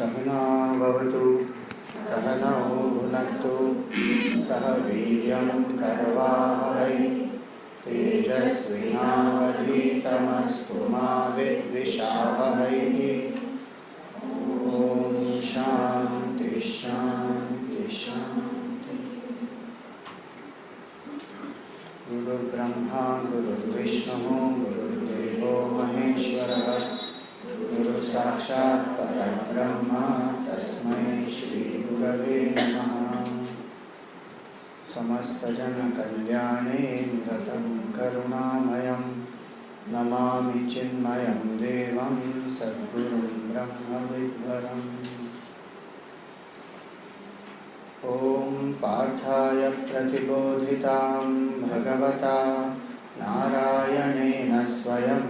सहना भवतु सहनौ भुनक्तु सह वीर्यं करवावहै तेजस्विनावधीतमस्तु मा विद्विषावहै। ओम शांति शांति शांति। गुरुर्ब्रह्मा गुरुर्विष्णु गुरुर्देवो महेश्वरः गुरु साक्षात् परब्रह्म तस्मै श्री गुरवे नमः। समस्त जन कल्याणे निरतं करुणामयं नमामि चिन्मयं देवं सद्गुरुं ब्रह्मविद्वरम्। ओम पार्थाय प्रतिबोधितां भगवता नारायणेन स्वयं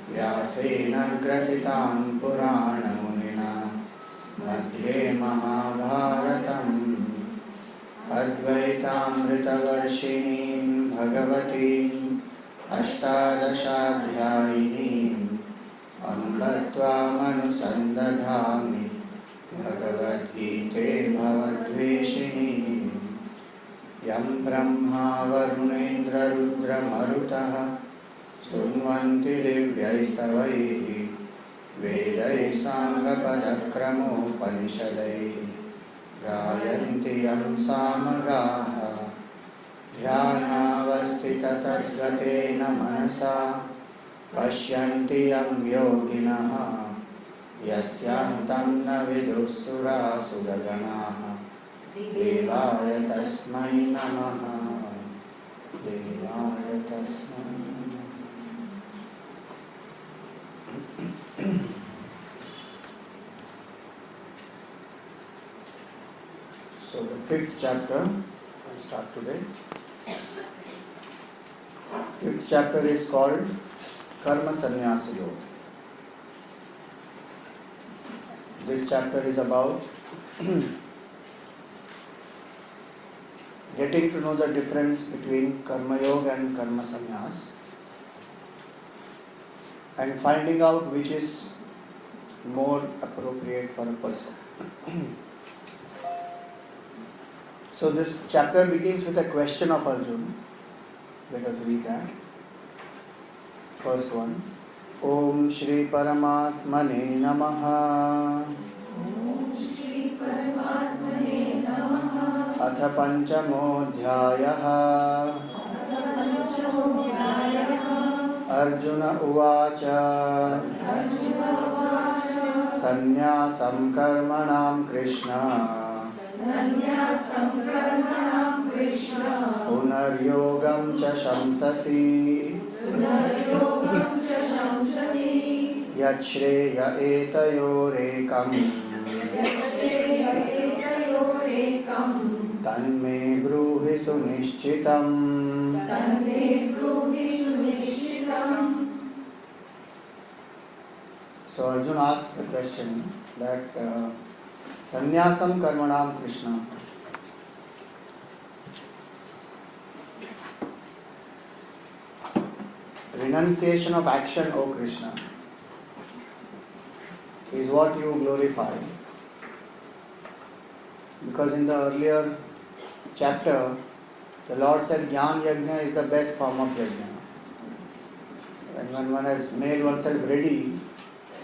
व्यासेन ग्रथितां पुराणमुनिना मध्ये महाभारतम् अद्वैतामृतवर्षिणीं भगवतीम् अष्टादशाध्यायिनीम् अम्ब त्वामनुसन्दधामि भगवद्गीते भवद्वेषिणीम्। यं ब्रह्मा वरुणेन्द्ररुद्रमरुतः स्तुन्वन्ति दिव्यैस्तवैः वेदैः साङ्गपदक्रमोपनिषदैः गायन्ति यं सामगाः। ध्यानावस्थिततद्गतेन मनसा पश्यन्ति यं योगिनः यस्यान्तं न विदुः सुरासुरगणाः। देवाय तस्मै नमः देवाय तस्मै नमः। So the fifth chapter will start today. Fifth chapter is called Karma Sannyasa Yoga. This chapter is about getting to know the difference between Karma Yoga and Karma Sannyas and finding out which is more appropriate for a person. So this chapter begins with a question of Arjuna. Let us read that. First one. Om Shri Paramatmane Namaha. Om Shri Paramatmane Namaha. Atha Panchamodhyayaha. Arjuna Uvacha. Sannyasam Karmanam Krishna. Sannyasam karmanam Krishna. Punaryogam cha shamsasi. Punaryogam cha shamsasi. Yachreya etayorekam. Yachreya etayorekam. Tanme bruhi sunishchitam. Tanme bruhi sunishchitam. So Arjuna asks the question that Sannyasam Karmanam Krishna. Renunciation of action, O Krishna, is what you glorify. Because in the earlier chapter, the Lord said Jnana Yajna is the best form of Yajna. And when one has made oneself ready,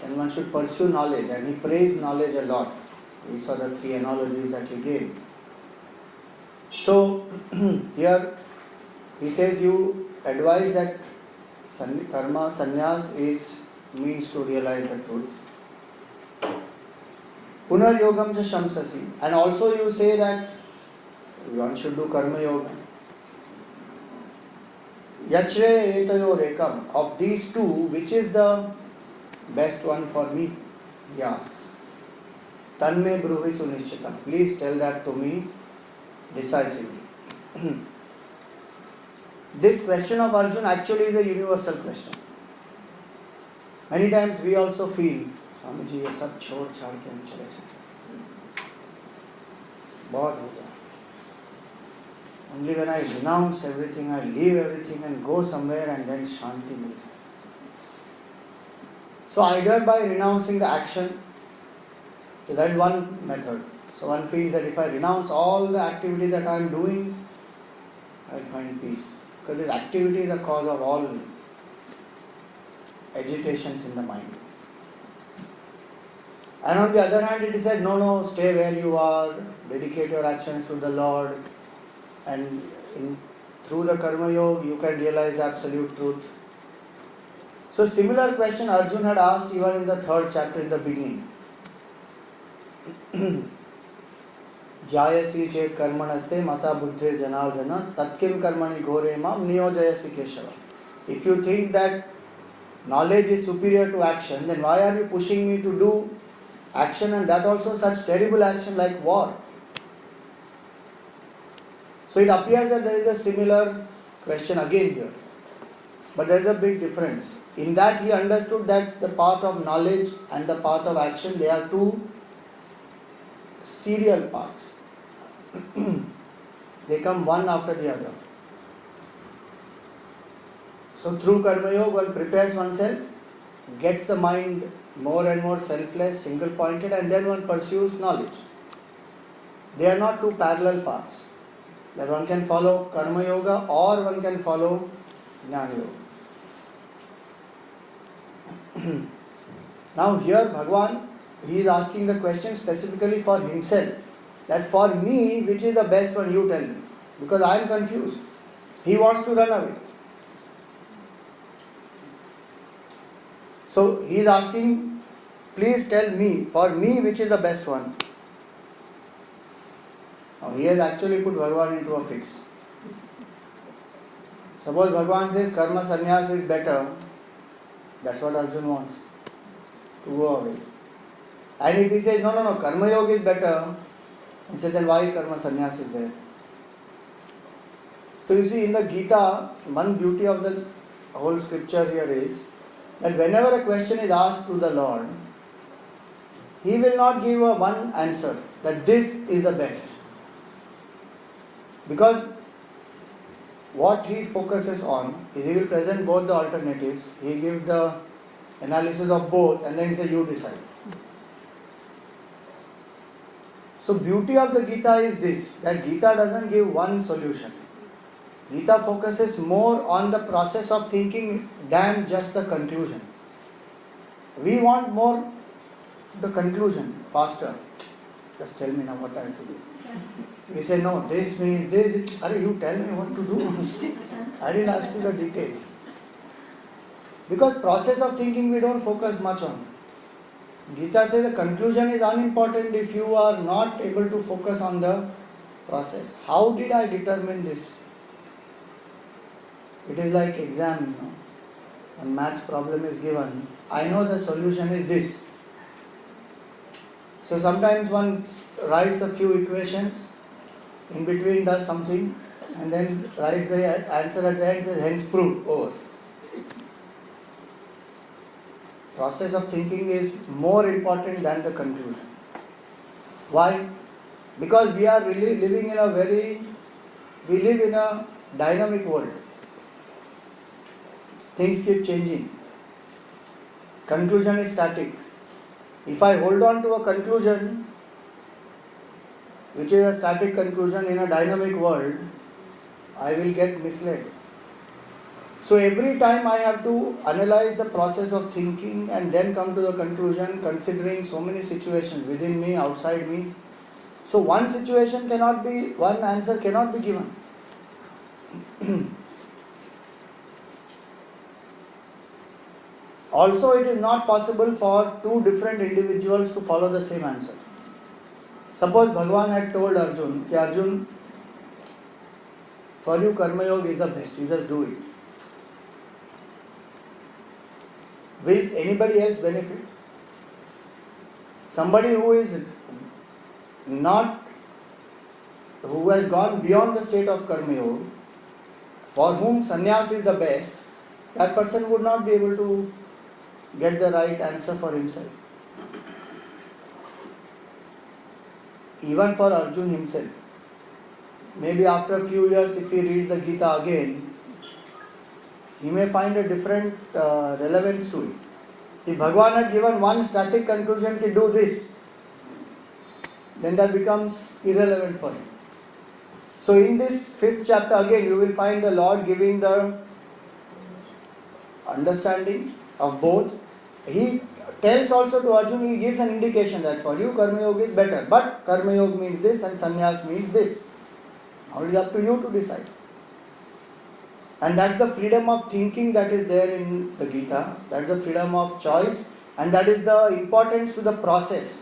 then one should pursue knowledge, and he praised knowledge a lot. We saw the three analogies that he gave. So, here he says you advise that karma sannyas means to realize the truth. Punar yogam cha shamsasi. And also you say that one should do karma yoga. Yachre etayo rekam. Of these two, which is the best one for me? He asks. Tanme bruhi sunishchitam. Please tell that to me decisively. This question of Arjuna actually is a universal question. Many times we also feel, Swamiji, ये सब छोड़ छाड़ के हम चले जाते बहुत हो गया. Only when I renounce everything, I leave everything and go somewhere, and then Shanti will come. So either by renouncing the action So that is one method. So one feels that if I renounce all the activity that I am doing, I will find peace. Because this activity is the cause of all agitations in the mind. And on the other hand, it is said, no, stay where you are, dedicate your actions to the Lord, and through the Karma Yoga, you can realize the absolute truth. So similar question Arjun had asked even in the 3rd chapter in the beginning. Jayasi chet karmanaste mata buddhe janardana tatkim karmani ghore mam niyojayasi keshava. If you think that knowledge is superior to action, then why are you pushing me to do action, and that also such terrible action like war? So it appears that there is a similar question again here. But there is a big difference. In that he understood that the path of knowledge and the path of action, they are two serial paths. They come one after the other. So through Karma Yoga, one prepares oneself, gets the mind more and more selfless, single-pointed, and then one pursues knowledge. They are not two parallel paths. That one can follow Karma Yoga or one can follow Jnana Yoga. Now here Bhagavan, he is asking the question specifically for himself. That for me, which is the best one, you tell me. Because I am confused. He wants to run away. So he is asking, please tell me, for me, which is the best one. Now he has actually put Bhagavan into a fix. Suppose Bhagavan says karma sannyas is better, that's what Arjun wants, to go away. And if he says, no, karma yoga is better, he says, then why karma sannyas is there? So you see, in the Gita, one beauty of the whole scripture here is that whenever a question is asked to the Lord, he will not give a one answer that this is the best. Because what he focuses on is he will present both the alternatives, he gives the analysis of both, and then he says, you decide. So beauty of the Gita is this, that Gita doesn't give one solution. Gita focuses more on the process of thinking than just the conclusion. We want more the conclusion, faster. Just tell me now what I have to do. We say, no, this means this. You tell me what to do. I didn't ask you the detail. Because process of thinking we don't focus much on. Gita says the conclusion is unimportant if you are not able to focus on the process. How did I determine this? It is like exam, A maths problem is given. I know the solution is this. So sometimes one writes a few equations, in between does something, and then writes the answer at the end, says hence proved, over. Process of thinking is more important than the conclusion. Why? Because we are really living in we live in a dynamic world. Things keep changing. Conclusion is static. If I hold on to a conclusion, which is a static conclusion in a dynamic world, I will get misled. So every time I have to analyze the process of thinking and then come to the conclusion, considering so many situations within me, outside me. So one answer cannot be given. Also, it is not possible for two different individuals to follow the same answer. Suppose Bhagavan had told Arjun, Arjun, for you Karma Yoga is the best, you just do it. Will anybody else benefit? Somebody who has gone beyond the state of Karma Yoga, for whom sannyas is the best, that person would not be able to get the right answer for himself. Even for Arjun himself. Maybe after a few years, if he reads the Gita again, he may find a different relevance to it. If Bhagavan had given one static conclusion to do this, then that becomes irrelevant for him. So in this 5th chapter again you will find the Lord giving the understanding of both. He tells also to Arjuna, he gives an indication that for you Karma Yoga is better, but Karma Yoga means this and Sannyas means this. Now it is up to you to decide. And that's the freedom of thinking that is there in the Gita, that's the freedom of choice, and that is the importance to the process.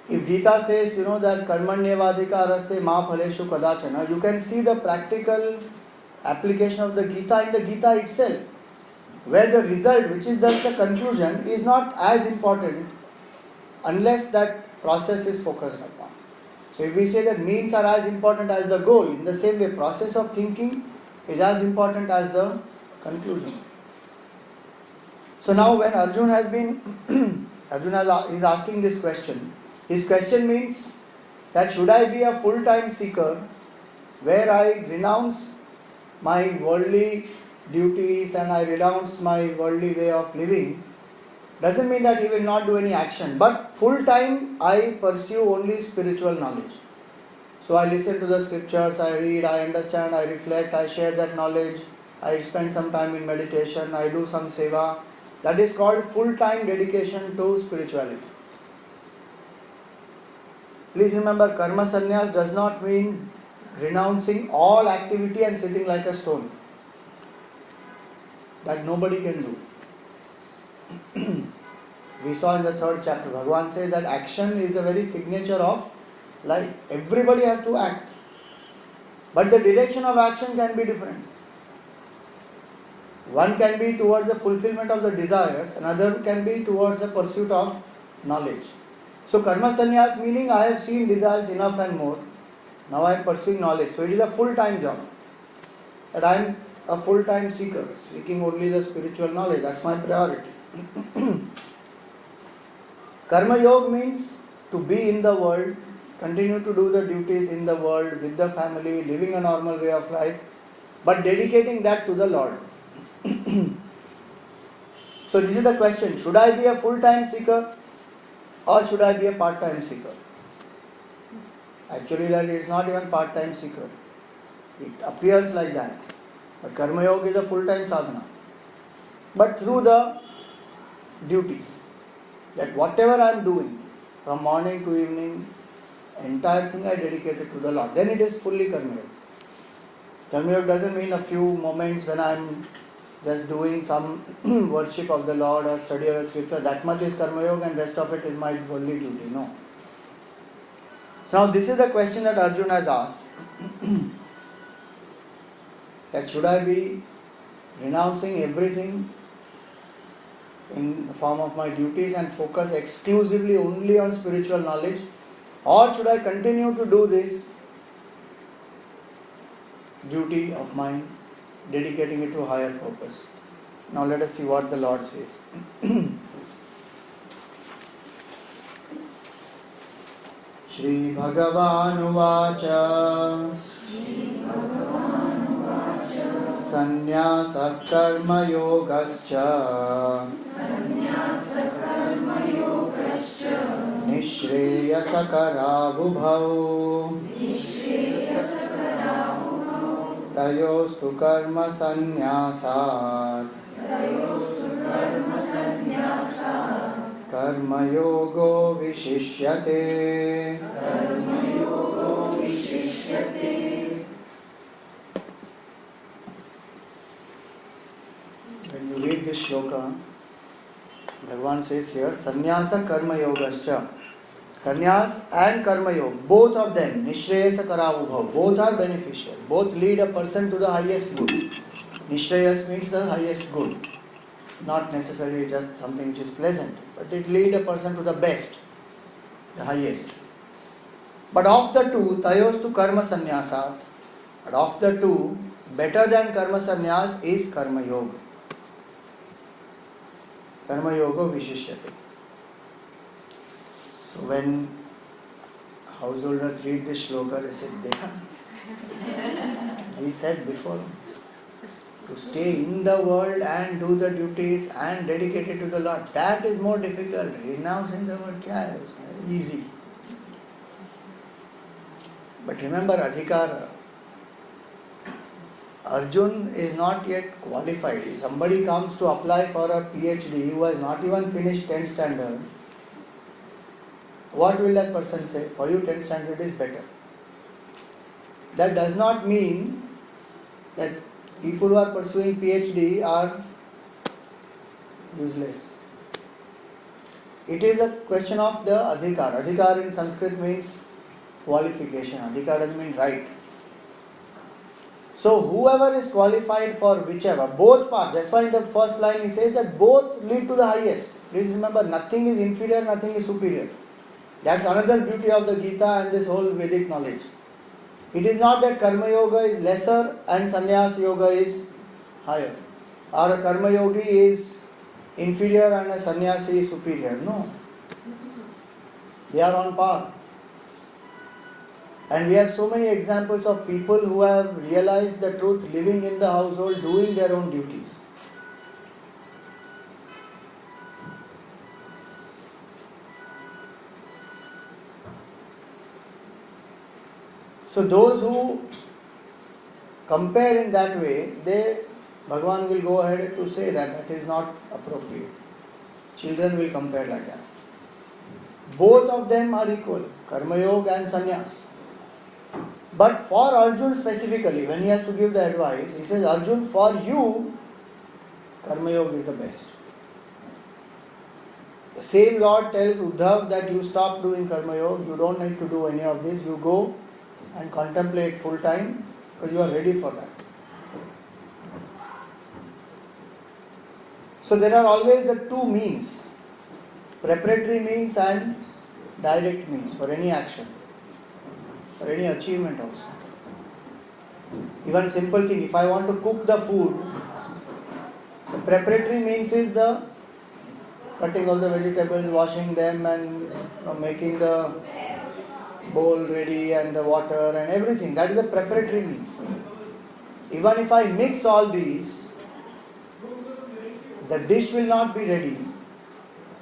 If Gita says, that karmanyevadika raste ma phaleshu kadachana, you can see the practical application of the Gita in the Gita itself, where the result, which is thus the conclusion, is not as important unless that process is focused upon. So if we say that means are as important as the goal, in the same way process of thinking is as important as the conclusion. So now when Arjuna has been, Arjuna is asking this question. His question means that should I be a full-time seeker where I renounce my worldly duties and I renounce my worldly way of living, doesn't mean that he will not do any action, but full-time I pursue only spiritual knowledge. So I listen to the scriptures, I read, I understand, I reflect, I share that knowledge, I spend some time in meditation, I do some seva. That is called full-time dedication to spirituality. Please remember, karma sannyas does not mean renouncing all activity and sitting like a stone. That nobody can do. We saw in the 3rd chapter, Bhagavan says that action is the very signature of life. Everybody has to act. But the direction of action can be different. One can be towards the fulfillment of the desires, another can be towards the pursuit of knowledge. So karma sannyas meaning I have seen desires enough and more. Now I am pursuing knowledge. So it is a full-time job. And I am a full-time seeker, seeking only the spiritual knowledge. That's my priority. Karma Yoga means to be in the world, continue to do the duties in the world, with the family, living a normal way of life, but dedicating that to the Lord. So this is the question, should I be a full-time seeker or should I be a part-time seeker? Actually that is not even part-time seeker. It appears like that. But Karma Yoga is a full-time sadhana. But through the duties, that whatever I am doing, from morning to evening, entire thing I dedicated to the Lord, then it is fully Karma Yoga. Karma Yoga doesn't mean a few moments when I am just doing some worship of the Lord or study of the scripture, that much is Karma Yoga and rest of it is my only duty. No. So now this is the question that Arjuna has asked. That should I be renouncing everything in the form of my duties and focus exclusively only on spiritual knowledge, or should I continue to do this duty of mine, dedicating it to a higher purpose? Now let us see what the Lord says. Shri Bhagavan Uvacha Sannyasa Karma Yogascha Nishreyasa Karavubhau Tayostu Karma Sannyasat Karma Yogo Vishishyate. When you read this shloka, Bhagavan says here, Sannyasa Karma Yogascha. Sannyas and Karma Yoga, both of them, Nishreyasa Karavubhav, both are beneficial. Both lead a person to the highest good. Nishreyas means the highest good. Not necessarily just something which is pleasant, but it leads a person to the best, the highest. But of the two, Tayostu Karma Sannyasat, but of the two, better than Karma Sannyas is Karma Yoga. Karma Yoga Vishishyate. So when householders read this shloka, they say, Dekha. He said before, to stay in the world and do the duties and dedicate it to the Lord, that is more difficult. Renouncing the world, kya hai? Easy. But remember, Adhikara, Arjun is not yet qualified. If somebody comes to apply for a PhD who has not even finished 10th standard, what will that person say? For you 10th standard is better. That does not mean that people who are pursuing PhD are useless. It is a question of the adhikar. Adhikar in Sanskrit means qualification. Adhikar doesn't mean right. So whoever is qualified for whichever, both parts, that's why in the first line he says that both lead to the highest. Please remember, nothing is inferior, nothing is superior. That's another beauty of the Gita and this whole Vedic knowledge. It is not that Karma Yoga is lesser and Sannyas Yoga is higher. Or a Karma Yogi is inferior and a Sannyasi is superior. No. They are on par. And we have so many examples of people who have realized the truth, living in the household, doing their own duties. So those who compare in that way, Bhagavan will go ahead to say that is not appropriate. Children will compare like that. Both of them are equal, Karma Yoga and Sannyas. But for Arjun specifically, when he has to give the advice, he says, Arjun, for you, Karma Yoga is the best. The same Lord tells Uddhav that you stop doing Karma Yoga, you don't need to do any of this, you go and contemplate full time because you are ready for that. So there are always the two means, preparatory means and direct means for any action, for any achievement also. Even simple thing, if I want to cook the food, the preparatory means is the cutting all the vegetables, washing them and making the bowl ready and the water and everything. That is the preparatory means. Even if I mix all these, the dish will not be ready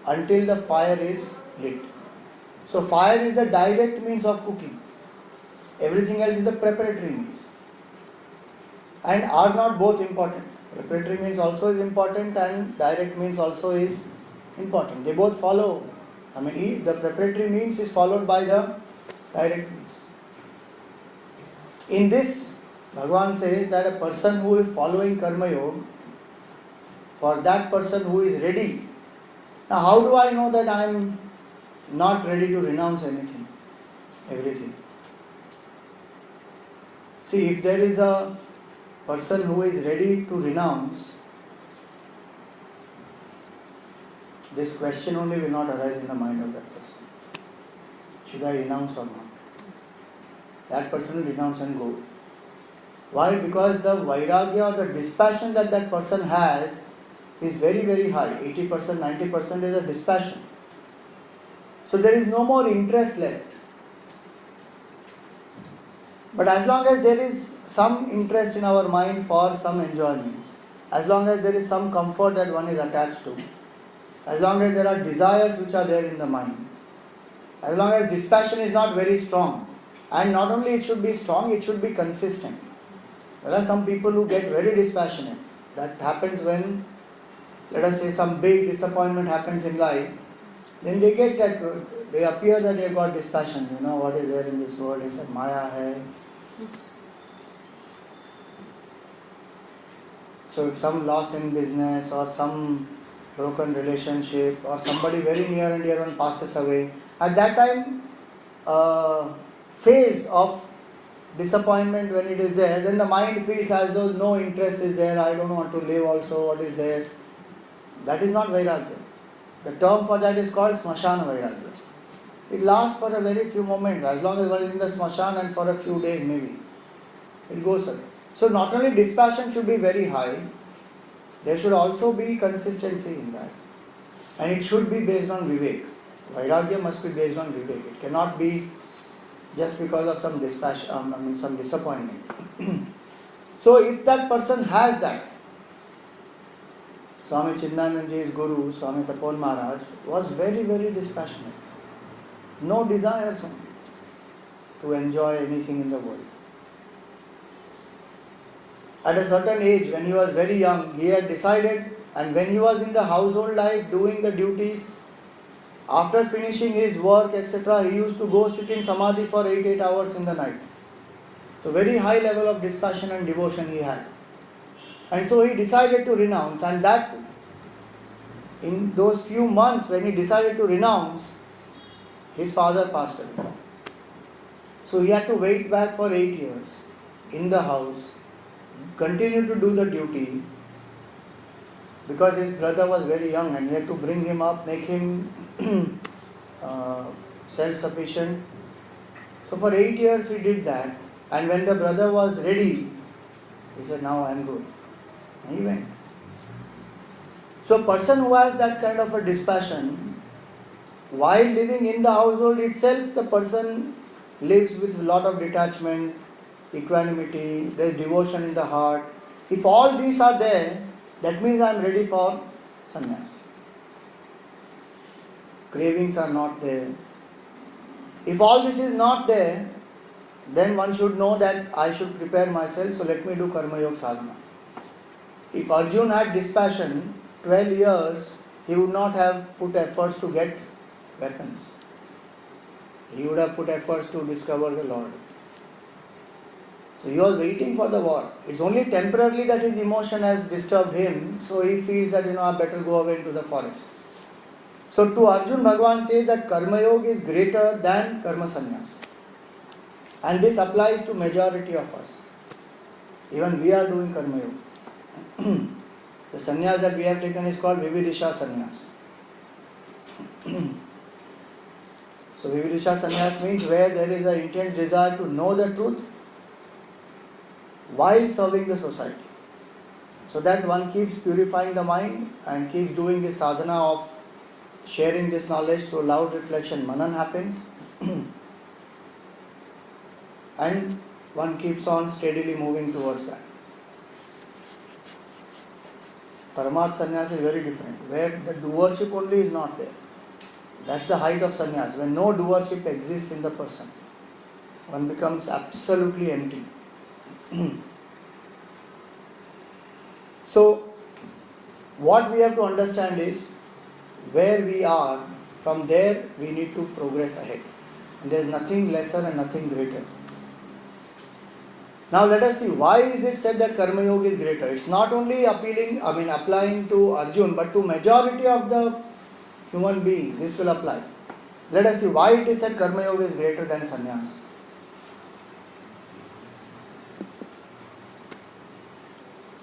until the fire is lit. So fire is the direct means of cooking. Everything else is the preparatory means. And are not both important? Preparatory means also is important and direct means also is important. They both follow. The preparatory means is followed by the direct means. In this, Bhagavan says that a person who is following Karma Yoga, for that person who is ready. Now how do I know that I am not ready to renounce anything, everything? See, if there is a person who is ready to renounce, this question only will not arise in the mind of that person. Should I renounce or not? That person will renounce and go. Why? Because the vairagya or the dispassion that that person has is very, very high. 80%, 90% is a dispassion. So there is no more interest left. But as long as there is some interest in our mind for some enjoyment, as long as there is some comfort that one is attached to, as long as there are desires which are there in the mind, as long as dispassion is not very strong, and not only it should be strong, it should be consistent. There are some people who get very dispassionate. That happens when, let us say, some big disappointment happens in life. Then they get that, they appear that they got dispassion. You know what is there in this world? It's a maya hai. So if some loss in business or some broken relationship or somebody very near and dear one passes away, at that time, phase of disappointment when it is there, then the mind feels as though no interest is there, I don't want to live also, what is there. That is not vairagya. The term for that is called smashana vairagya. It lasts for a very few moments, as long as one is in the smashan and for a few days maybe. It goes away. So not only dispassion should be very high, there should also be consistency in that. And it should be based on vivek. Vairagya must be based on vivek. It cannot be just because of some dispassion, some disappointment. So if that person has that, Swami Chindananji's Guru, Swami Tapon Maharaj, was very, very dispassionate. No desires only. to enjoy anything in the world. At a certain age, when he was very young, he had decided, and when he was in the household life doing the duties, after finishing his work, etc., he used to go sit in samadhi for 8 hours in the night. So very high level of dispassion and devotion he had. And so he decided to renounce, and that in those few months when he decided to renounce, his father passed away. So he had to wait back for 8 years in the house, continue to do the duty, because his brother was very young and he had to bring him up, make him self-sufficient. So for 8 years he did that, and when the brother was ready, he said, now I am good. And he went. So a person who has that kind of a dispassion, while living in the household itself, the person lives with a lot of detachment, equanimity, there is devotion in the heart. If all these are there, that means I am ready for sannyas. Cravings are not there. If all this is not there, then one should know that I should prepare myself, so let me do Karma Yoga Sadhana. If Arjun had dispassion, 12 years, he would not have put efforts to get weapons. He would have put efforts to discover the Lord. So he was waiting for the war. It's only temporarily that his emotion has disturbed him, so he feels that I better go away into the forest. So to Arjun, Bhagavan says that Karma Yoga is greater than Karma Sannyas. And this applies to majority of us. Even we are doing Karma Yoga. The sannyas that we have taken is called Vividisha Sannyas. So Vividisha Sannyas means where there is an intense desire to know the truth while serving the society. So that one keeps purifying the mind and keeps doing the sadhana of sharing this knowledge through loud reflection. Manan happens. And one keeps on steadily moving towards that. Paramarth sannyas is very different, where the doership only is not there. That's the height of sannyas. When no doership exists in the person, one becomes absolutely empty. So, what we have to understand is, where we are, from there we need to progress ahead. And there is nothing lesser and nothing greater. Now let us see, why is it said that Karma Yoga is greater? It's not only applying to Arjun, but to majority of the human beings, this will apply. Let us see why it is said Karma Yoga is greater than sannyas.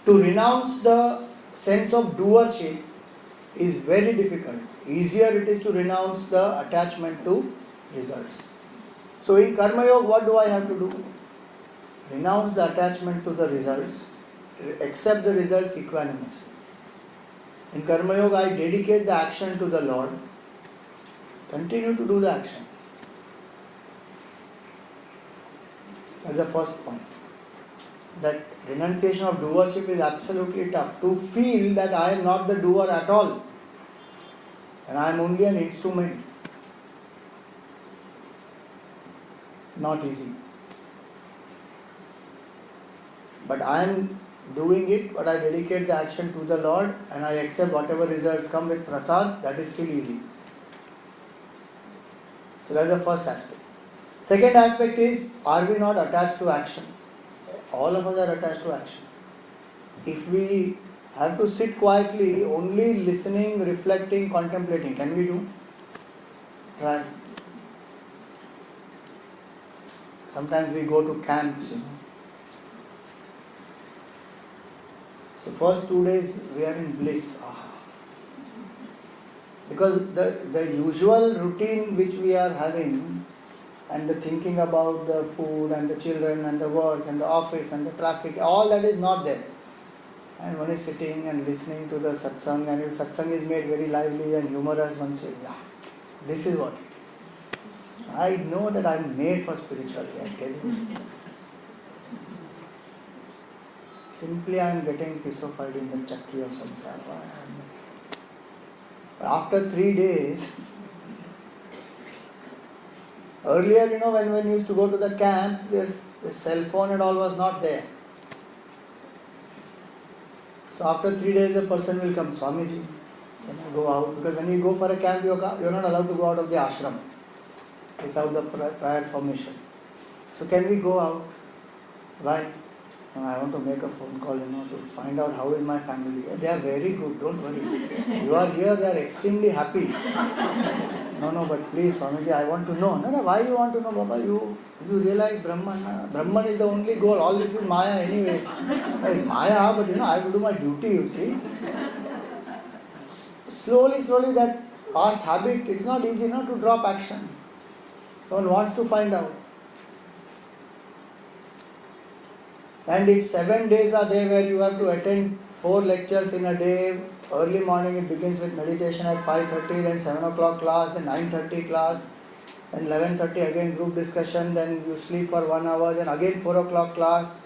To renounce the sense of doership is very difficult. Easier it is to renounce the attachment to results. So in Karma Yoga, what do I have to do? Renounce the attachment to the results, accept the results equanimously. In Karma Yoga, I dedicate the action to the Lord, continue to do the action. That's the first point. That renunciation of doership is absolutely tough. To feel that I am not the doer at all, and I am only an instrument. Not easy. But I am doing it, but I dedicate the action to the Lord and I accept whatever results come with prasad, that is still easy. So that's the first aspect. Second aspect is, are we not attached to action? All of us are attached to action. If we have to sit quietly, only listening, reflecting, contemplating, can we do? Try. Sometimes we go to camps, So first 2 days we are in bliss. Because the usual routine which we are having, and the thinking about the food and the children and the work and the office and the traffic, all that is not there. And one is sitting and listening to the satsang, and if satsang is made very lively and humorous, one says, this is what it is. I know that I am made for spirituality, I tell you. Simply I am getting pissoffied in the chakki of samsara. But after 3 days, Earlier, when we used to go to the camp, the cell phone and all was not there. So after 3 days, the person will come, Swamiji, can I go out? Because when you go for a camp, you're not allowed to go out of the ashram without the prior permission. So can we go out? Why? No, I want to make a phone call, to find out how is my family. They are very good, don't worry. You are here, they are extremely happy. No, but please, Swamiji, I want to know. No, why you want to know, Baba? You realize Brahman. Brahman is the only goal. All this is Maya anyways. It's Maya, but I have to do my duty, you see. Slowly, that past habit, it's not easy to drop action. One wants to find out. And if 7 days are there where you have to attend 4 lectures in a day, early morning it begins with meditation at 5:30, then 7 o'clock class, then 9:30 class, then 11:30 again group discussion, then you sleep for 1 hour, then again 4 o'clock class,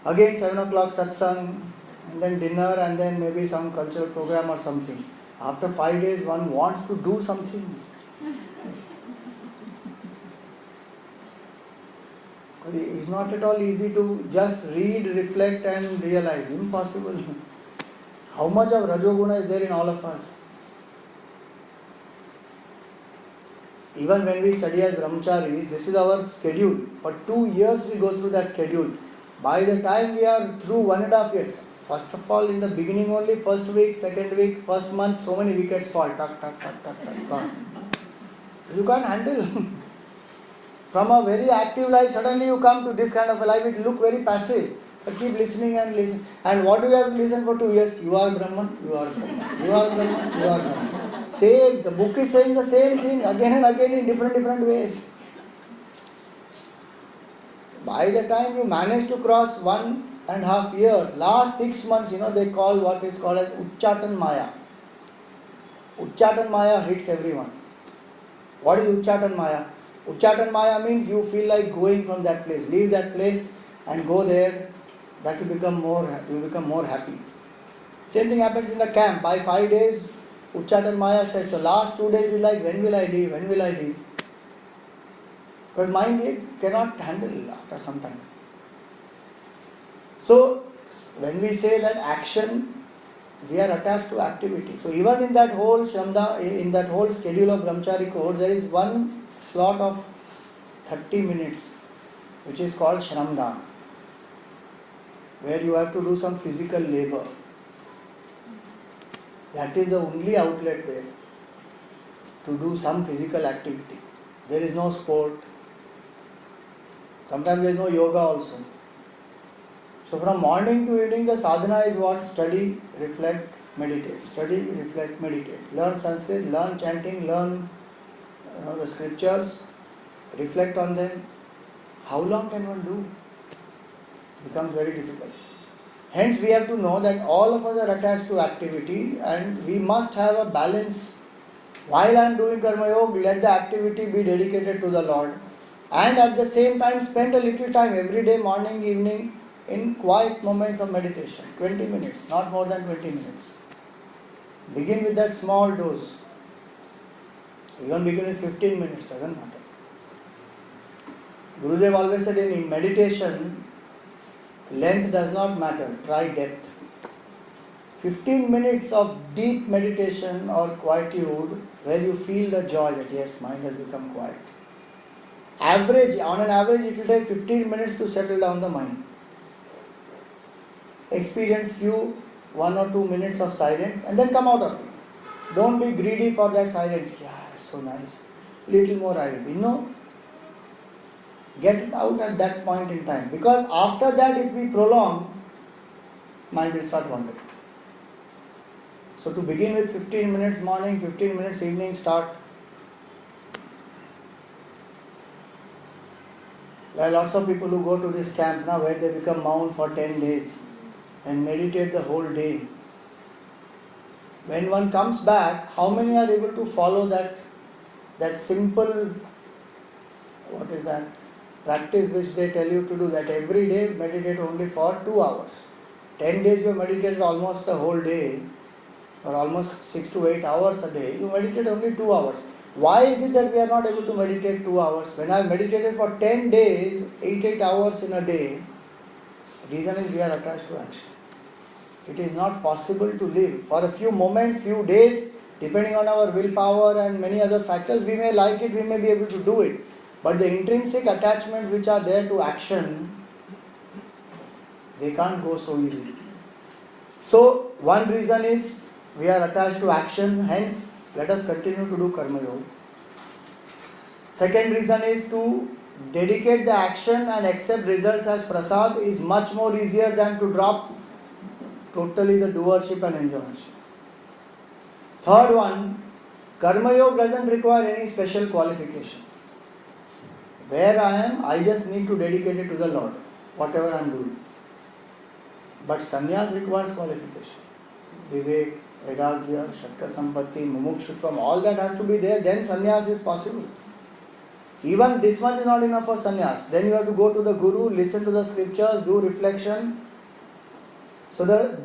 again 7 o'clock satsang, and then dinner, and then maybe some cultural program or something. After 5 days one wants to do something. It's not at all easy to just read, reflect and realize. Impossible. How much of Rajoguna is there in all of us? Even when we study as brahmacharis, this is our schedule. For 2 years we go through that schedule. By the time we are through 1.5 years, first of all in the beginning only, first week, second week, first month, so many wickets fall. Tuck. You can't handle. From a very active life, suddenly you come to this kind of a life, it look very passive. But keep listening and listen. And what do you have to listen for 2 years? You are Brahman, you are Brahman, you are Brahman, you are Brahman. Same, the book is saying the same thing again and again in different ways. By the time you manage to cross 1.5 years, last 6 months, they call what is called as Uchchatan Maya. Uchchatan Maya hits everyone. What is Uchchatan Maya? Uchchatan Maya means you feel like going from that place. Leave that place and go there. That will become more happy. Same thing happens in the camp. By 5 days, Uchchatan Maya says, the last 2 days is like, when will I leave? Because mind cannot handle after some time. So, when we say that action, we are attached to activity. So even in that whole Shramda, in that whole schedule of Brahmachari code, there is one slot of 30 minutes which is called Shramda, where you have to do some physical labor. That is the only outlet there to do some physical activity. There is no sport. Sometimes there is no yoga also. So from morning to evening the sadhana is what? Study, reflect, meditate. Study, reflect, meditate. Learn Sanskrit, learn chanting, learn the scriptures, reflect on them. How long can one do? It becomes very difficult. Hence we have to know that all of us are attached to activity and we must have a balance. While I am doing Karma Yoga, let the activity be dedicated to the Lord. And at the same time spend a little time every day, morning, evening, in quiet moments of meditation. 20 minutes, not more than 20 minutes. Begin with that small dose. Even begin with 15 minutes, doesn't matter. Gurudev always said in meditation, length does not matter, try depth. 15 minutes of deep meditation or quietude where you feel the joy that yes, mind has become quiet. On an average, it will take 15 minutes to settle down the mind. Experience few 1 or 2 minutes of silence and then come out of it. Don't be greedy for that silence. Yeah, so nice. Little more I will be. No. Get it out at that point in time. Because after that, if we prolong, mind will start wandering. So to begin with 15 minutes morning, 15 minutes evening, start. There are lots of people who go to this camp now where they become monk for 10 days and meditate the whole day. When one comes back, how many are able to follow that simple, practice which they tell you to do, that every day meditate only for 2 hours. 10 days you meditate almost the whole day, or almost 6 to 8 hours a day. You meditate only 2 hours. Why is it that we are not able to meditate 2 hours? When I meditated for 10 days, 8 hours in a day, reason is we are attached to action. It is not possible to live. For a few moments, few days, depending on our willpower and many other factors, we may like it, we may be able to do it. But the intrinsic attachments which are there to action, they can't go so easily. So, one reason is we are attached to action, hence let us continue to do Karma Yoga. Second reason is to dedicate the action and accept results as prasad is much more easier than to drop totally the doership and enjoyment. Third one, Karma Yoga doesn't require any special qualification. Where I am, I just need to dedicate it to the Lord, whatever I am doing. But sannyas requires qualification. Vivek, Vairagya, Shatka Sampatti, Mumukshutvam, all that has to be there, then sannyas is possible. Even this much is not enough for sannyas. Then you have to go to the Guru, listen to the scriptures, do reflection. So the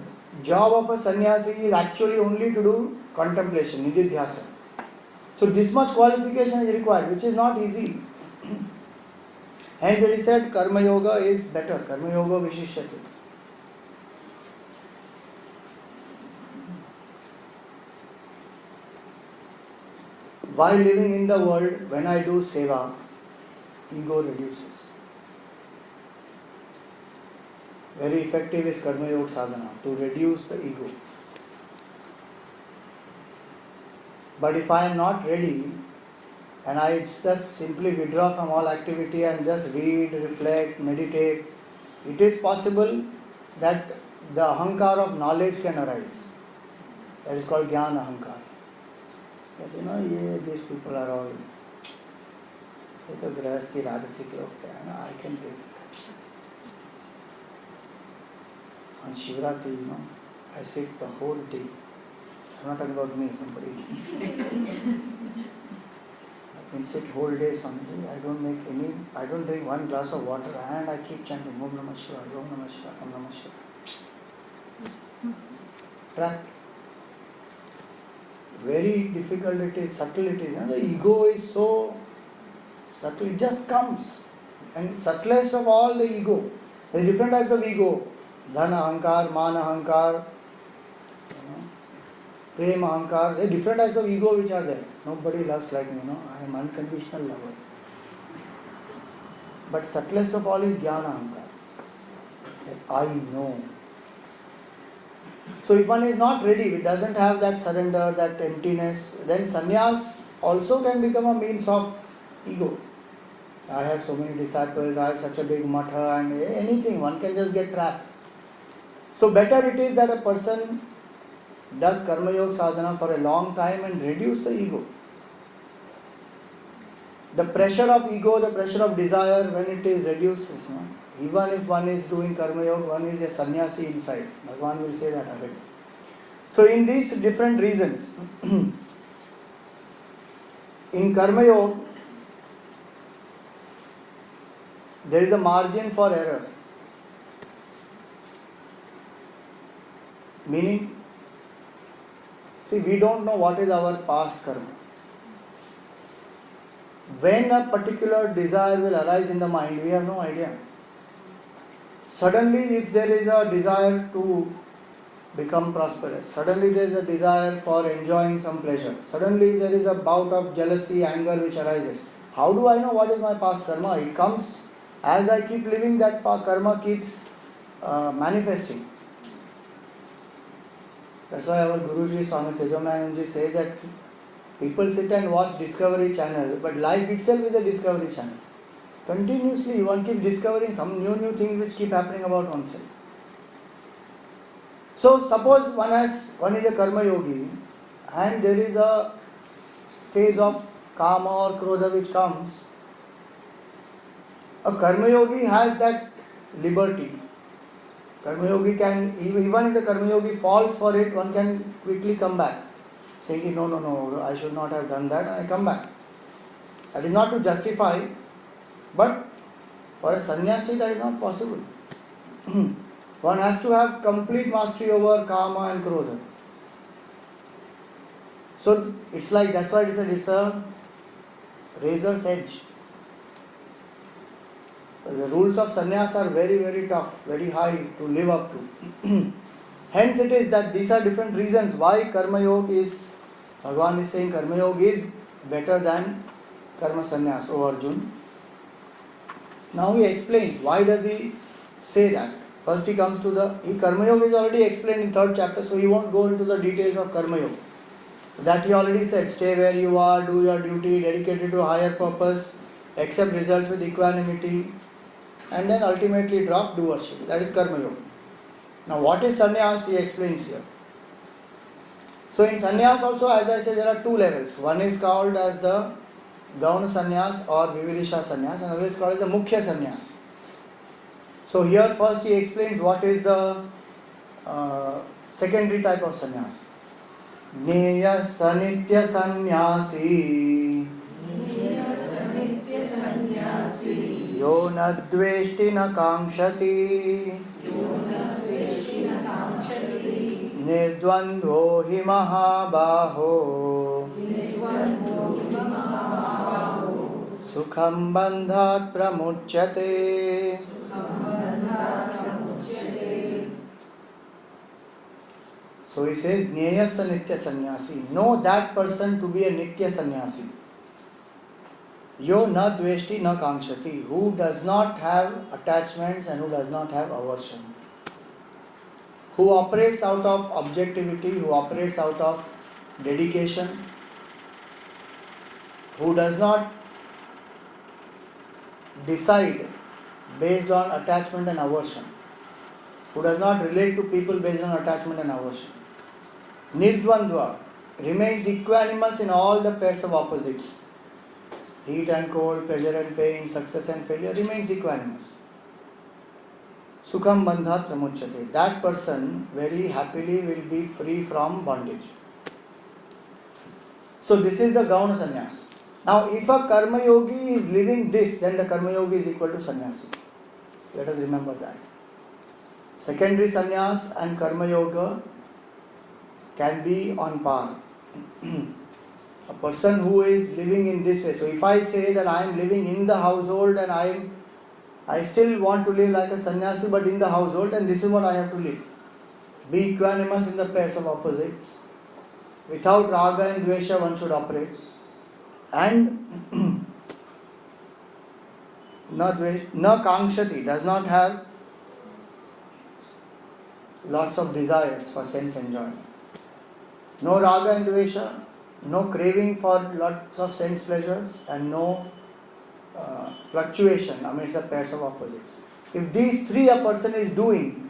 job of a sannyasi is actually only to do contemplation, nididhyasa. So this much qualification is required, which is not easy. Hence it is said Karma Yoga is better. Karma Yoga Vishishyate. While living in the world, when I do seva, ego reduces. Very effective is Karma Yoga sadhana to reduce the ego. But if I am not ready and I just simply withdraw from all activity and just read, reflect, meditate, it is possible that the ahankar of knowledge can arise. That is called jnana ahankar. That these people are all, ये तो गृहस्थी राजसिक लोग हैं ना, I can do it. On Shivratri, I sit the whole day. I'm not talking about me, somebody. I can sit whole day Swamiji. I don't drink one glass of water and I keep chanting Om Namah Shivaya, Om Namah Shivaya, Om Namah Shivaya. Fact. Very difficult it is, subtle it is. The ego is so subtle, it just comes. And subtlest of all the ego. There are different types of ego. Dhana ahankar, man ahankar, prema ahankar. There are different types of ego which are there. Nobody loves like me, I am unconditional lover. But subtlest of all is jnana ahankar. That I know. So if one is not ready, it doesn't have that surrender, that emptiness, then sannyas also can become a means of ego. I have so many disciples, I have such a big matha and anything, one can just get trapped. So better it is that a person does Karma Yoga sadhana for a long time and reduce the ego. The pressure of ego, the pressure of desire, when it is reduced, even if one is doing Karma Yoga, one is a sannyasi inside. Bhagavan will say that already. So in these different reasons, in Karma Yoga, there is a margin for error. Meaning, see, we don't know what is our past karma. When a particular desire will arise in the mind, we have no idea. Suddenly, if there is a desire to become prosperous, suddenly there is a desire for enjoying some pleasure, suddenly there is a bout of jealousy, anger which arises. How do I know what is my past karma? It comes as I keep living, that karma keeps manifesting. That's why our Guruji Swami Tejomayananji says that people sit and watch Discovery Channel, but life itself is a Discovery Channel. Continuously one keeps discovering some new things which keep happening about oneself. So suppose one is a Karma Yogi and there is a phase of Kama or Krodha which comes. A Karma Yogi has that liberty. Karma Yogi can, even if the Karma Yogi falls for it, one can quickly come back. Saying, no, I should not have done that, and I come back. That is not to justify, but for a sannyasi that is not possible. One has to have complete mastery over Kama and Krodha. So it's like, that's why it is a razor's edge. The rules of sannyas are very, very tough, very high to live up to. Hence it is that these are different reasons why Karma Yoga is, Bhagavan is saying Karma Yoga is better than Karma Sannyas, O Arjun. Now he explains why does he say that. First he comes to Karma Yoga is already explained in 3rd chapter, so he won't go into the details of Karma Yoga. That he already said, stay where you are, do your duty, dedicated to a higher purpose, accept results with equanimity, and then ultimately drop doership. That is Karma Yoga. Now what is sannyas? He explains here. So in sannyas also, as I said, there are 2 levels. One is called as the Gauna sannyas or Vividisha sannyas, and another is called as the Mukhya sannyas. So here first he explains what is the secondary type of sannyas. Neya sanitya sannyasi yo na dveshti na kankshati nirdvandvo hi mahabaho sukham bandhat pramuchyate. So he says, Nyayasa Nitya Sannyasi. Know that person to be a Nitya Sannyasi. Yo na dveshti na kankshati. Who does not have attachments and who does not have aversion. Who operates out of objectivity, who operates out of dedication. Who does not decide based on attachment and aversion. Who does not relate to people based on attachment and aversion. Nirdvandva remains equanimous in all the pairs of opposites. Heat and cold, pleasure and pain, success and failure, remains equanimous. Sukham bandhat pramuchyate. That person very happily will be free from bondage. So this is the Gauna sannyas. Now if a karma yogi is living this, then the karma yogi is equal to sannyasi. Let us remember that. Secondary sannyas and karma yoga can be on par. A person who is living in this way. So if I say that I am living in the household and I still want to live like a sannyasi but in the household, and this is what I have to live. Be equanimous in the pairs of opposites. Without raga and dvesha one should operate. And na kankshati, does not have lots of desires for sense enjoyment. No raga and dvesha, no craving for lots of sense pleasures, and no fluctuation amidst the pairs of opposites. If these 3 a person is doing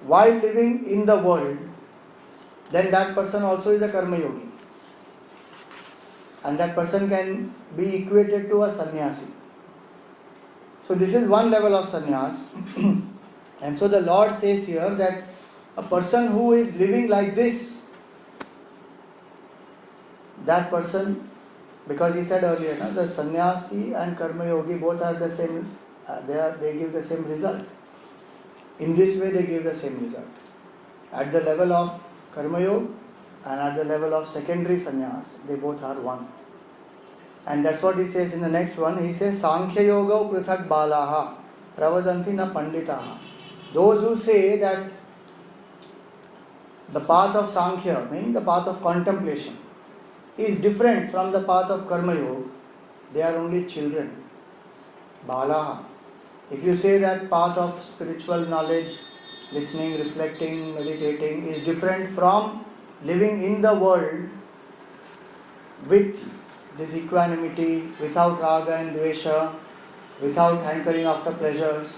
while living in the world, then that person also is a karma yogi. And that person can be equated to a sannyasi. So this is one level of sannyas. And so the Lord says here that a person who is living like this, that person, because he said earlier, the sannyasi and karma yogi both are the same, they give the same result. In this way they give the same result. At the level of karma yoga and at the level of secondary sannyas, they both are one. And that's what he says in the next one. He says, Sankhya yoga prithak balaha pravadanti na panditaha. Those who say that the path of Sankhya, meaning the path of contemplation, is different from the path of Karma Yoga, they are only children. Balaha. If you say that path of spiritual knowledge, listening, reflecting, meditating is different from living in the world with this equanimity, without raga and dvesha, without hankering after pleasures.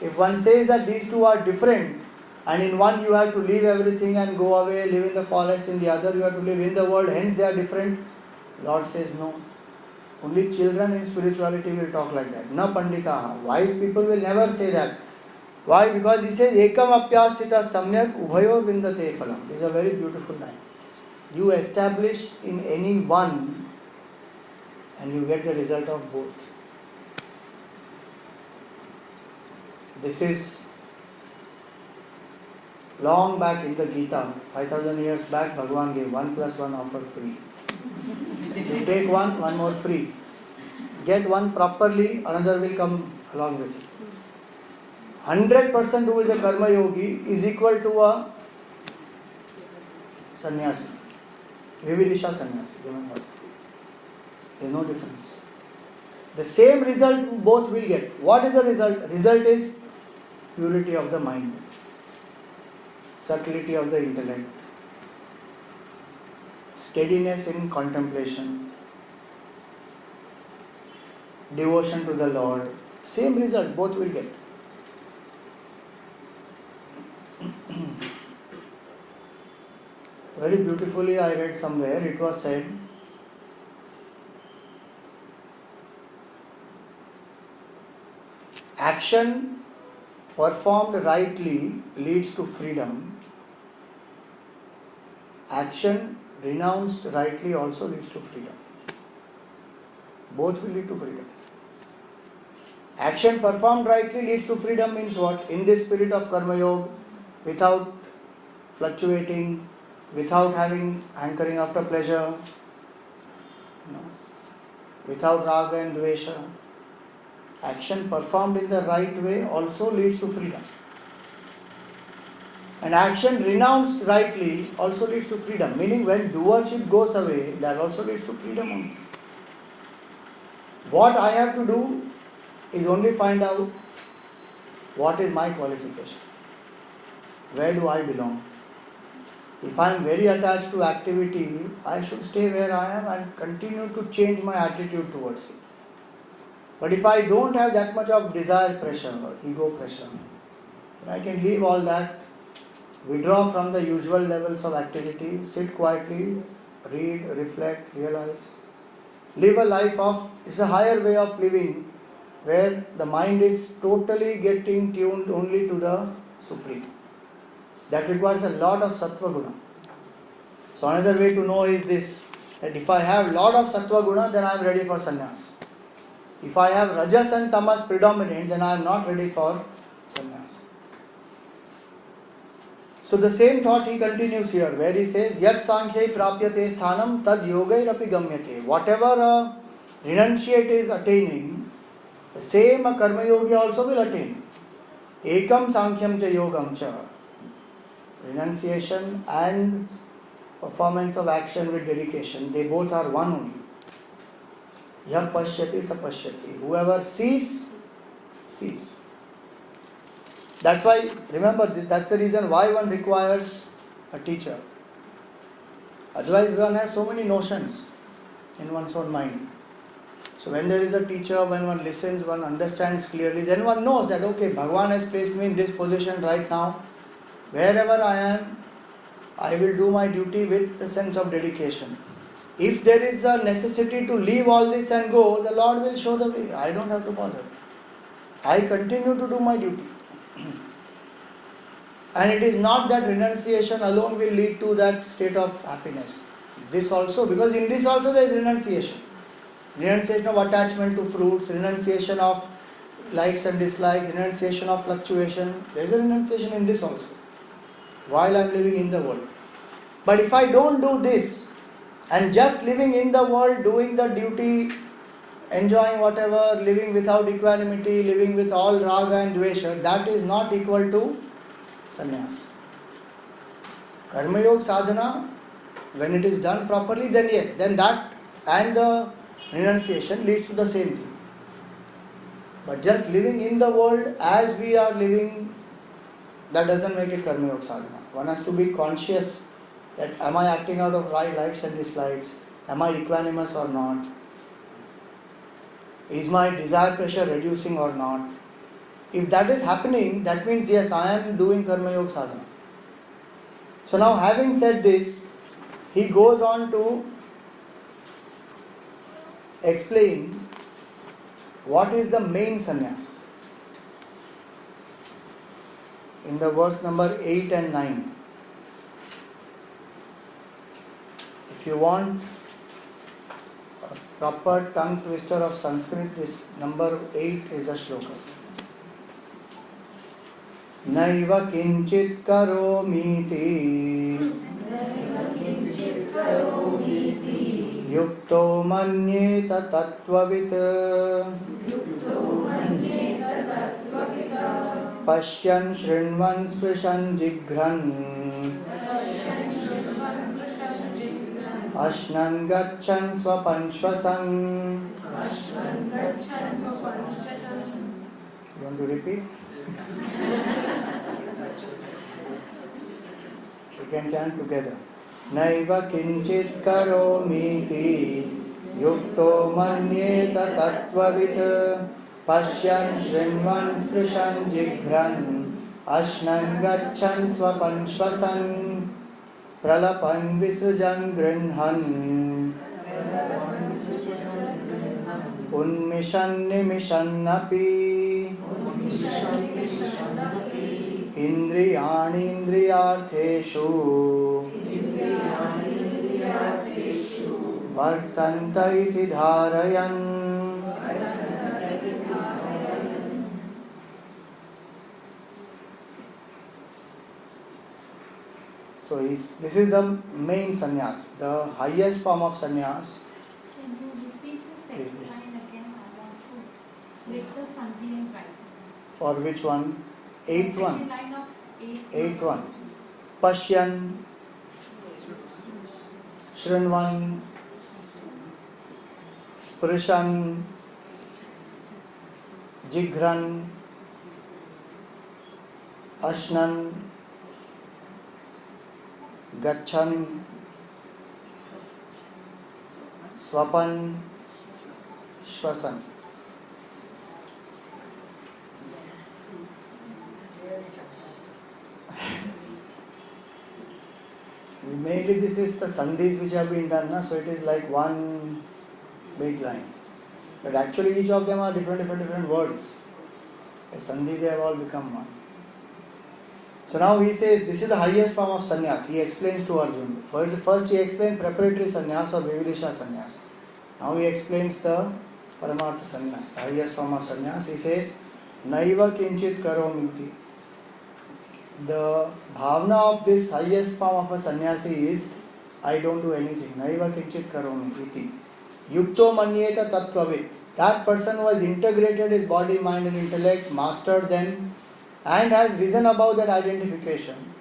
If one says that these 2 are different, and in one you have to leave everything and go away, live in the forest, in the other you have to live in the world, hence they are different, Lord says no. Only children in spirituality will talk like that. Na panditaha. Wise people will never say that. Why? Because he says, Ekam apyastita samyak ubhayor vindate phalam. This is a very beautiful line. You establish in any one and you get the result of both. This is long back in the Gita, 5000 years back, Bhagavan gave 1 + 1 offer free. You take one more free. Get one properly, another will come along with it. 100% who is a karma yogi is equal to a sannyasi. Vividisha sannyasi. Remember. There is no difference. The same result both will get. What is the result? Result is purity of the mind, subtlety of the intellect, steadiness in contemplation, devotion to the Lord. Same result both will get. Very beautifully I read somewhere, it was said, action performed rightly leads to freedom. Action renounced rightly also leads to freedom. Both will lead to freedom. Action performed rightly leads to freedom means what? In this spirit of Karma Yoga, without fluctuating, without having hankering after pleasure, without raga and dvesha. Action performed in the right way also leads to freedom. And action renounced rightly also leads to freedom. Meaning when doership goes away, that also leads to freedom only. What I have to do is only find out what is my qualification. Where do I belong? If I am very attached to activity, I should stay where I am and continue to change my attitude towards it. But if I don't have that much of desire pressure or ego pressure, I can leave all that, withdraw from the usual levels of activity, sit quietly, read, reflect, realize. Live a life of, it's a higher way of living where the mind is totally getting tuned only to the Supreme. That requires a lot of sattva guna. So another way to know is this, that if I have lot of sattva guna, then I am ready for sannyas. If I have rajas and tamas predominant, then I am not ready for sannyas. So the same thought he continues here, where he says, Yat sankhya prapyate sthanam tad yogairapi gamyate. Whatever a renunciate is attaining, the same a karma yogi also will attain. Ekam sankhyam cha yogam cha. Renunciation and performance of action with dedication, they both are one only. Yah pashyati sapashyati. Whoever sees, sees. That's why, remember, that's the reason why one requires a teacher. Otherwise, one has so many notions in one's own mind. So when there is a teacher, when one listens, one understands clearly, then one knows that, okay, Bhagavan has placed me in this position right now. Wherever I am, I will do my duty with the sense of dedication. If there is a necessity to leave all this and go, the Lord will show the way. I don't have to bother. I continue to do my duty. And it is not that renunciation alone will lead to that state of happiness. This also, because in this also there is renunciation. Renunciation of attachment to fruits, renunciation of likes and dislikes, renunciation of fluctuation. There is a renunciation in this also, while I am living in the world. But if I don't do this, and just living in the world, doing the duty, enjoying whatever, living without equanimity, living with all raga and dvesha, that is not equal to sannyas. Karma yoga sadhana, when it is done properly, then yes, then that and the renunciation leads to the same thing. But just living in the world as we are living, that doesn't make it karma yoga sadhana. One has to be conscious that am I acting out of right likes and dislikes? Am I equanimous or not? Is my desire pressure reducing or not? If that is happening, that means yes, I am doing karma yoga sadhana. So now having said this, he goes on to explain what is the main sannyas. In the verse number 8 and 9. If you want a proper tongue twister of Sanskrit, this number 8 is a shloka. Naiva kinchit karomiti yukta युक्तो मन्येत तत्त्ववित् युक्तो मन्येत तत्त्ववित् पश्यन् शृण्वन् स्पृशन् जिघ्रन् पश्यन् शृण्वन् स्पृशन् जिघ्रन् अश्नन् गच्छन् स्वपन् श्वसन्. अश्वन् गच्छन् स्वपन् श्वसन्. You want to repeat? We can chant together. नैव किञ्चित् करोमीति युक्तो मन्येत तत्त्ववित् पश्यन् शृण्वन् स्पृशन् जिघ्रन् अश्नन् गच्छन् स्वपन् श्वसन् प्रलपन् विसृजन् गृह्णन् उन्मिषन् निमिषन्नपि इन्द्रियाणीन्द्रियार्थेषु वर्तन्त इति धारयन्. So this is the main sannyas, the highest form of sannyas. Can you repeat the second line again? I want to make the sandhi in right. For which one? Eighth one. Second line of Eighth one. Pashyan, Shrinvan, Sprishan, Jighran, Ashnan, Gachan, Swapan, Shvasan. Mainly this is the sandhis which have been done, so it is like one big line. But actually each of them are different words. A sandhi, they have all become one. So now he says this is the highest form of sannyas. He explains to Arjuna. First he explained preparatory sannyas or Vividisha sannyas. Now he explains the Paramartha sannyas, the highest form of sannyas. He says, Naiva kinchit karomiti. The bhavana of this highest form of a sannyasi is, I don't do anything. Naiva kinchit karomi iti. Yukto manyeta tattvavit. That person who has integrated his body, mind and intellect, mastered them, and has risen above that identification,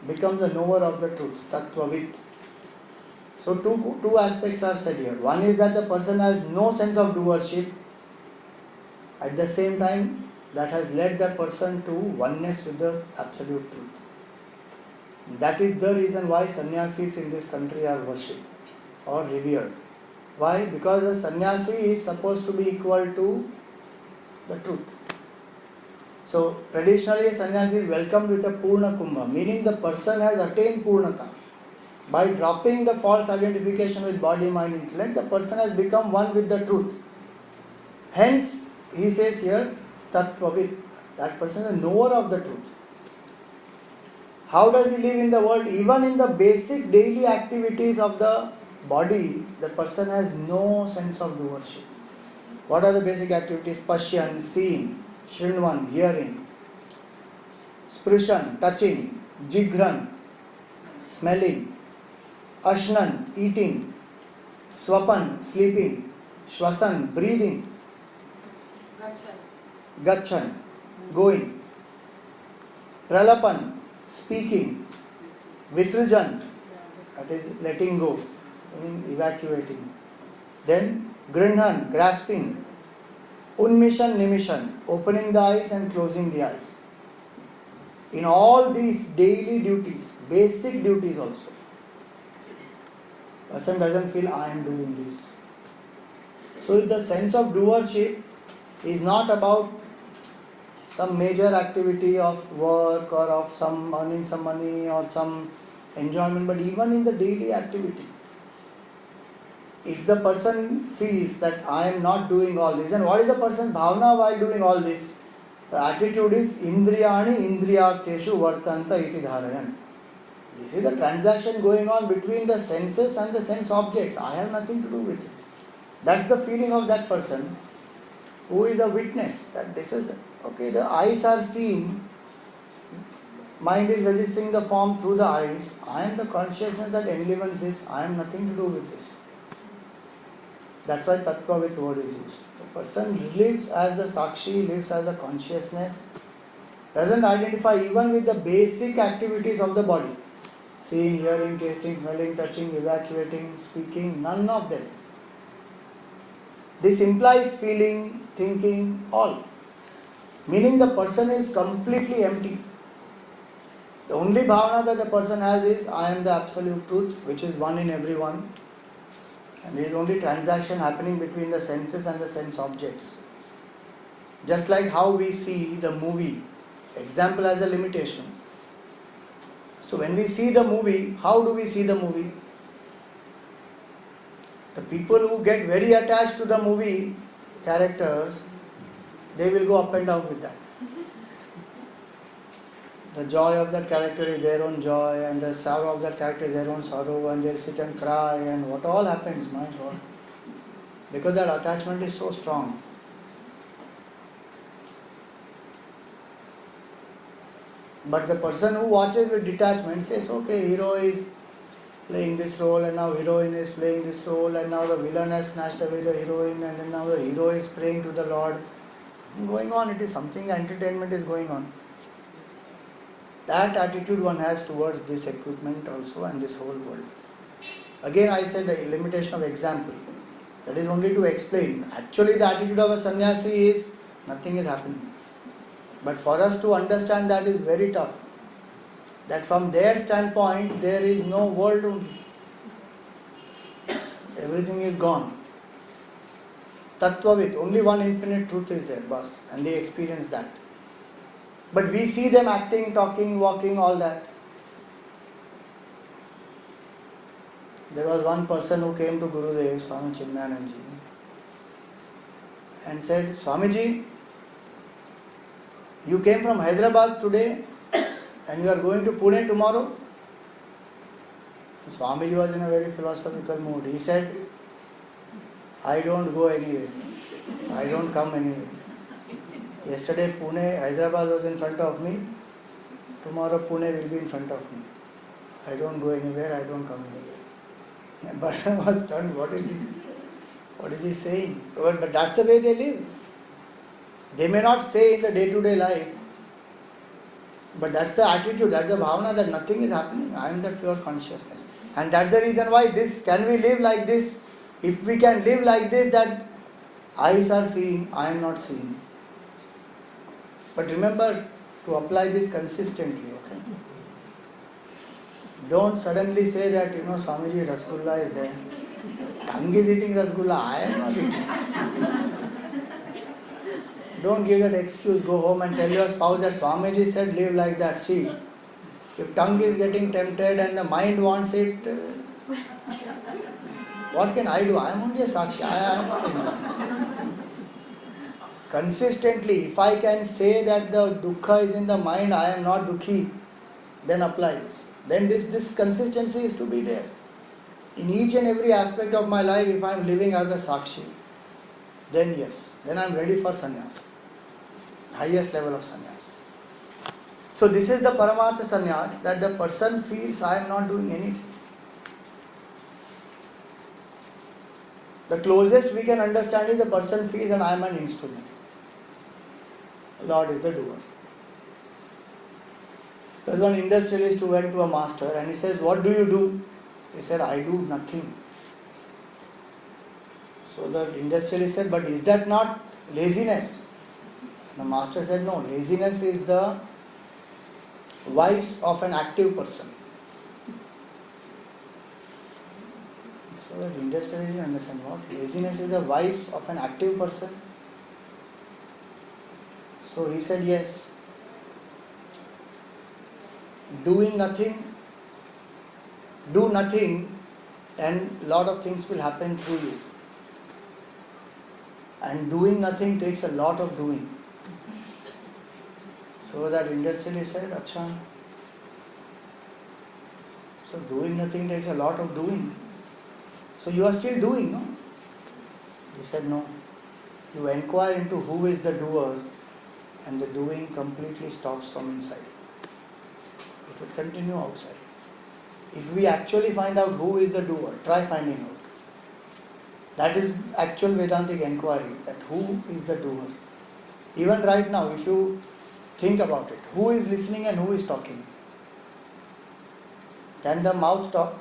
becomes a knower of the truth, tattvavit. So two aspects are said here. One is that the person has no sense of doership. At the same time, that has led that person to oneness with the absolute truth. That is the reason why sannyasis in this country are worshipped or revered. Why? Because a sannyasi is supposed to be equal to the truth. So traditionally a sannyasi is welcomed with a Purna Kumbha, meaning the person has attained Purnata. By dropping the false identification with body, mind, intellect, the person has become one with the truth. Hence, he says here, Tattvavit, that person is a knower of the truth. How does he live in the world? Even in the basic daily activities of the body, the person has no sense of doership. What are the basic activities? Pashyan, seeing, Shrinvan, hearing, Sprishan, touching, Jighran, smelling, Ashnan, eating, Swapan, sleeping, Shwasan, breathing, Gachan, going, Pralapan, speaking, Visrujan, that is letting go, evacuating. Then Grinhan, grasping, Unmishan, Nimishan, opening the eyes and closing the eyes. In all these daily duties, basic duties also, person doesn't feel I am doing this. So the sense of doership is not about some major activity of work or of some earning some money or some enjoyment, but even in the daily activity. If the person feels that I am not doing all this, then what is the person's bhavana while doing all this? The attitude is Indriyani Indriyartheshu Vartanta iti dharayan. This is the transaction going on between the senses and the sense objects. I have nothing to do with it. That's the feeling of that person who is a witness that this is, okay, the eyes are seeing, mind is registering the form through the eyes. I am the consciousness that enlivens this. I am nothing to do with this. That's why Tattvavit word is used. The person lives as the Sakshi, lives as a consciousness, doesn't identify even with the basic activities of the body. Seeing, hearing, tasting, smelling, touching, evacuating, speaking, none of them. This implies feeling, thinking, all. Meaning the person is completely empty. The only bhavana that the person has is, I am the absolute truth, which is one in everyone. And there is only transaction happening between the senses and the sense objects. Just like how we see the movie, example as a limitation. So when we see the movie, how do we see the movie? The people who get very attached to the movie characters, they will go up and down with that. The joy of that character is their own joy, and the sorrow of that character is their own sorrow, and they'll sit and cry, and what all happens, my God. Because that attachment is so strong. But the person who watches with detachment says, okay, hero is playing this role, and now heroine is playing this role, and now the villain has snatched away the heroine, and then now the hero is praying to the Lord. Going on, it is something, entertainment is going on. That attitude one has towards this equipment also and this whole world. Again, I said the limitation of example. That is only to explain. Actually, the attitude of a sannyasi is nothing is happening. But for us to understand that is very tough. That from their standpoint, there is no world only. Everything is gone. Tattvavit, only one infinite truth is there, bas, and they experience that. But we see them acting, talking, walking, all that. There was one person who came to Gurudev, Swami Chinmayananji, and said, Swamiji, you came from Hyderabad today and you are going to Pune tomorrow? Swamiji was in a very philosophical mood. He said, I don't go anywhere. I don't come anywhere. Yesterday Pune, Hyderabad was in front of me. Tomorrow Pune will be in front of me. I don't go anywhere, I don't come anywhere. And Bharat was stunned, what is this? What is he saying? But that's the way they live. They may not say in the day-to-day life, but that's the attitude, that's the bhavana that nothing is happening. I am the pure consciousness. And that's the reason why can we live like this? If we can live like this, that eyes are seeing, I am not seeing. But remember to apply this consistently, okay? Don't suddenly say that, Swamiji, Rasgulla is there. Tongue is eating Rasgulla, I am not eating. Don't give that excuse, go home and tell your spouse that Swamiji said live like that. See, if tongue is getting tempted and the mind wants it, what can I do? I am only a Sakshi, I am not in. Consistently, if I can say that the dukkha is in the mind, I am not dukhi, then apply this. Then this consistency is to be there. In each and every aspect of my life, if I am living as a Sakshi, then yes, then I am ready for sannyas. Highest level of sannyas. So this is the Paramartha sannyas, that the person feels I am not doing anything. The closest we can understand is the person feels that I am an instrument. Lord is the doer. There was one industrialist who went to a master and he says, what do you do? He said, I do nothing. So the industrialist said, but is that not laziness? The master said, no, laziness is the vice of an active person. So the industrialist didn't understand what? Laziness is the vice of an active person. So he said, yes. Doing nothing, do nothing, and lot of things will happen through you. And doing nothing takes a lot of doing. So that industrialist said, Acha. So doing nothing takes a lot of doing. So you are still doing, no? He said, no. You inquire into who is the doer, and the doing completely stops from inside. It will continue outside. If we actually find out who is the doer, try finding out. That is actual Vedantic inquiry, that who is the doer. Even right now, if you think about it, who is listening and who is talking? Can the mouth talk?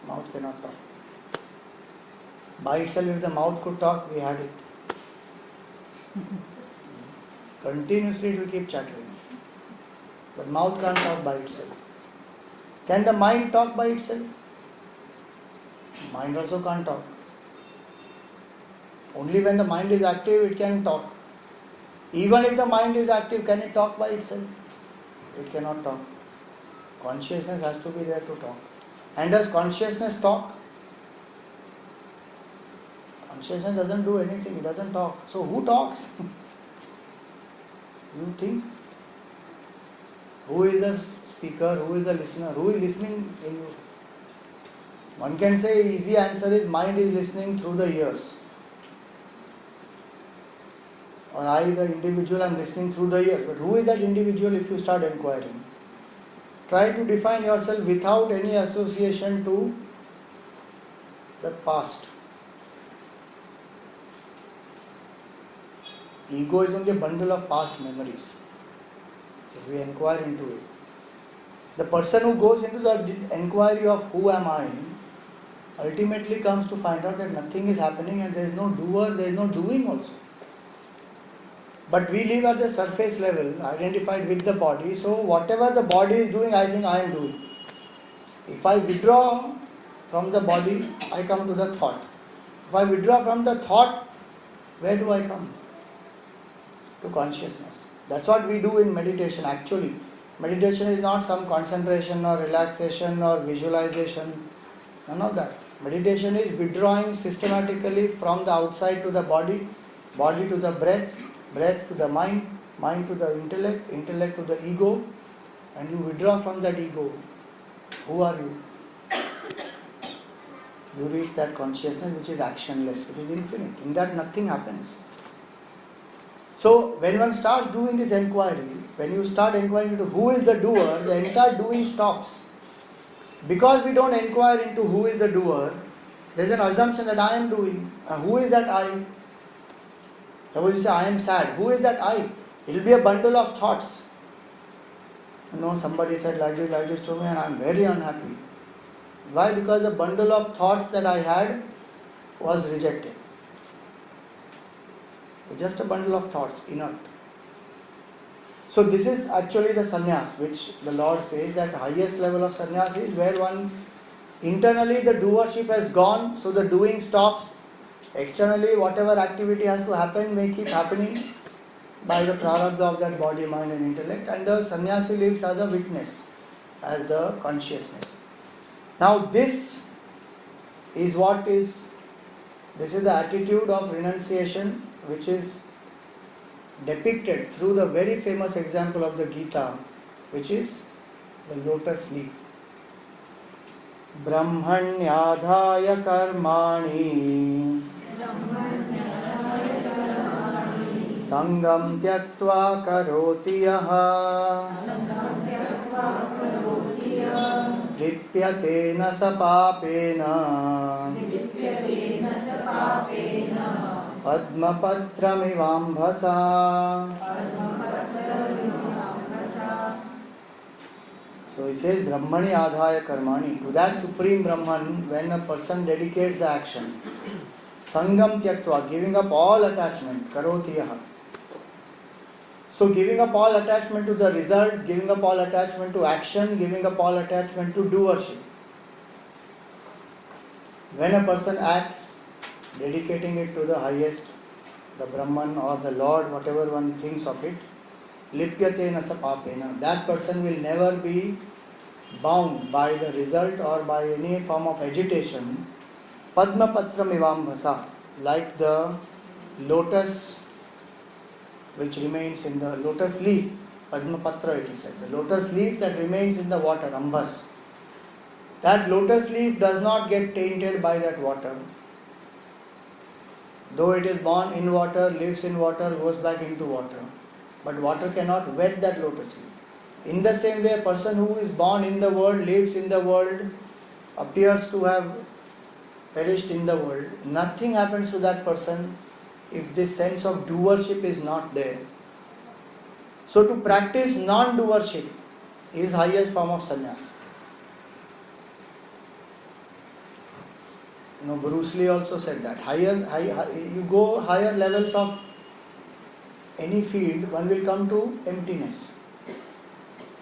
Mouth cannot talk. By itself, if the mouth could talk, we had it. Continuously it will keep chattering. But mouth can't talk by itself. Can the mind talk by itself? Mind also can't talk. Only when the mind is active, it can talk. Even if the mind is active, can it talk by itself? It cannot talk. Consciousness has to be there to talk. And does consciousness talk? Consciousness doesn't do anything, it doesn't talk. So who talks? You think? Who is the speaker? Who is the listener? Who is listening in you? One can say easy answer is mind is listening through the ears. Or I, the individual, am listening through the ears. But who is that individual if you start inquiring? Try to define yourself without any association to the past. Ego is only a bundle of past memories. If we inquire into it, the person who goes into the inquiry of who am I ultimately comes to find out that nothing is happening and there is no doer, there is no doing also. But we live at the surface level, identified with the body, so whatever the body is doing, I think I am doing. If I withdraw from the body, I come to the thought. If I withdraw from the thought, where do I come? To consciousness. That's what we do in meditation actually. Meditation is not some concentration or relaxation or visualization. None of that. Meditation is withdrawing systematically from the outside to the body, body to the breath, breath to the mind, mind to the intellect, intellect to the ego, and you withdraw from that ego. Who are you? You reach that consciousness which is actionless, it is infinite. In that nothing happens. So when one starts doing this inquiry, when you start inquiring into who is the doer, the entire doing stops. Because we don't inquire into who is the doer, there is an assumption that I am doing. Who is that I? Suppose you say I am sad. Who is that I? It will be a bundle of thoughts. Somebody said like this to me and I am very unhappy. Why? Because the bundle of thoughts that I had was rejected. Just a bundle of thoughts, inert. So this is actually the sannyas, which the Lord says that highest level of sannyas is where one internally the doership has gone, so the doing stops. Externally, whatever activity has to happen may keep happening by the prarabdha of that body, mind and intellect, and the sannyasi lives as a witness, as the consciousness. Now this is the attitude of renunciation, which is depicted through the very famous example of the Gita, which is the lotus leaf. Brahmanyadhaya karmani sangam tyaktva karoti yaha lipyate na sapapena padmapatramivambhasa. So he says Brahmani adhaya karmani. To that supreme Brahman, when a person dedicates the action, sangam tyaktva, giving up all attachment, karoti yaha. So giving up all attachment to the results, giving up all attachment to action, giving up all attachment to doership. When a person acts, dedicating it to the highest, the Brahman or the Lord, whatever one thinks of it, lipyatena sapapena, that person will never be bound by the result or by any form of agitation. Padmapatram ivambhasa, like the lotus which remains in the lotus leaf, Padmapatra it is said, the lotus leaf that remains in the water, ambas. That lotus leaf does not get tainted by that water. Though it is born in water, lives in water, goes back into water. But water cannot wet that lotus leaf. In the same way, a person who is born in the world, lives in the world, appears to have perished in the world, nothing happens to that person if this sense of doership is not there. So to practice non-doership is highest form of sannyas. Bruce Lee also said that. You go higher levels of any field, one will come to emptiness.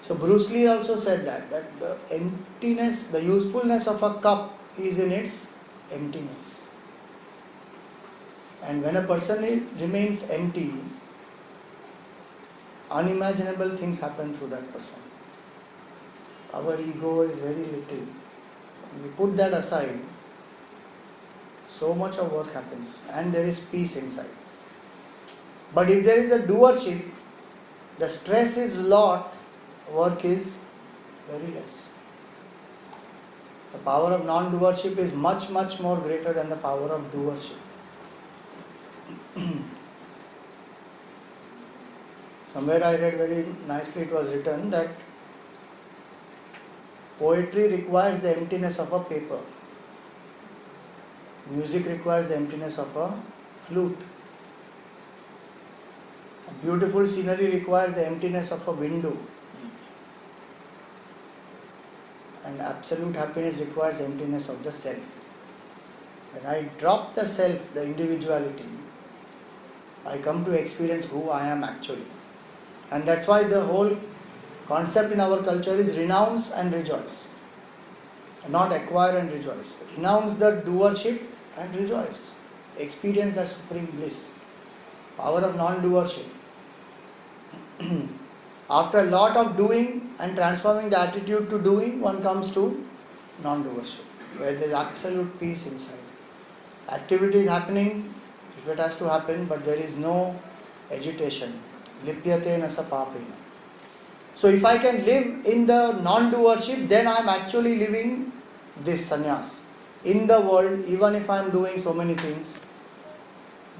So Bruce Lee also said that the emptiness, the usefulness of a cup is in its emptiness. And when a person remains empty, unimaginable things happen through that person. Our ego is very little. When we put that aside, so much of work happens and there is peace inside. But if there is a doership, the stress is lot, work is very less. The power of non-doership is much, much more greater than the power of doership. Somewhere I read very nicely, it was written that poetry requires the emptiness of a paper. Music requires the emptiness of a flute. Beautiful scenery requires the emptiness of a window. And absolute happiness requires emptiness of the self. When I drop the self, the individuality, I come to experience who I am actually. And that's why the whole concept in our culture is renounce and rejoice. Not acquire and rejoice. Renounce the doership and rejoice. Experience that supreme bliss. Power of non-doership. After a lot of doing and transforming the attitude to doing, one comes to non-doership, where there is absolute peace inside. Activity is happening, if it has to happen, but there is no agitation. Lipyate na sa papena. So if I can live in the non-doership, then I am actually living this sannyas. In the world, even if I am doing so many things,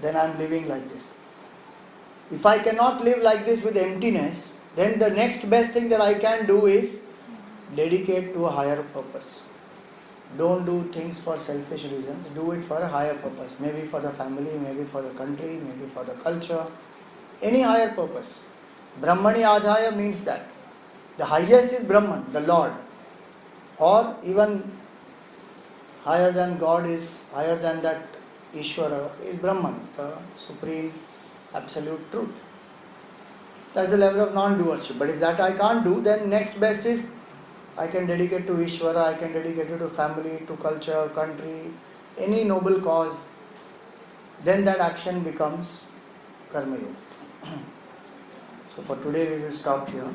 then I am living like this. If I cannot live like this with emptiness, then the next best thing that I can do is dedicate to a higher purpose. Don't do things for selfish reasons, do it for a higher purpose. Maybe for the family, maybe for the country, maybe for the culture. Any higher purpose. Brahmani Adhaya means that. The highest is Brahman, the Lord. Or even higher than God is, higher than that Ishvara is Brahman, the supreme absolute truth. That's the level of non-doership. But if that I can't do, then next best is I can dedicate to Ishvara, I can dedicate it to family, to culture, country, any noble cause. Then that action becomes Karma Yoga. So for today we will stop here.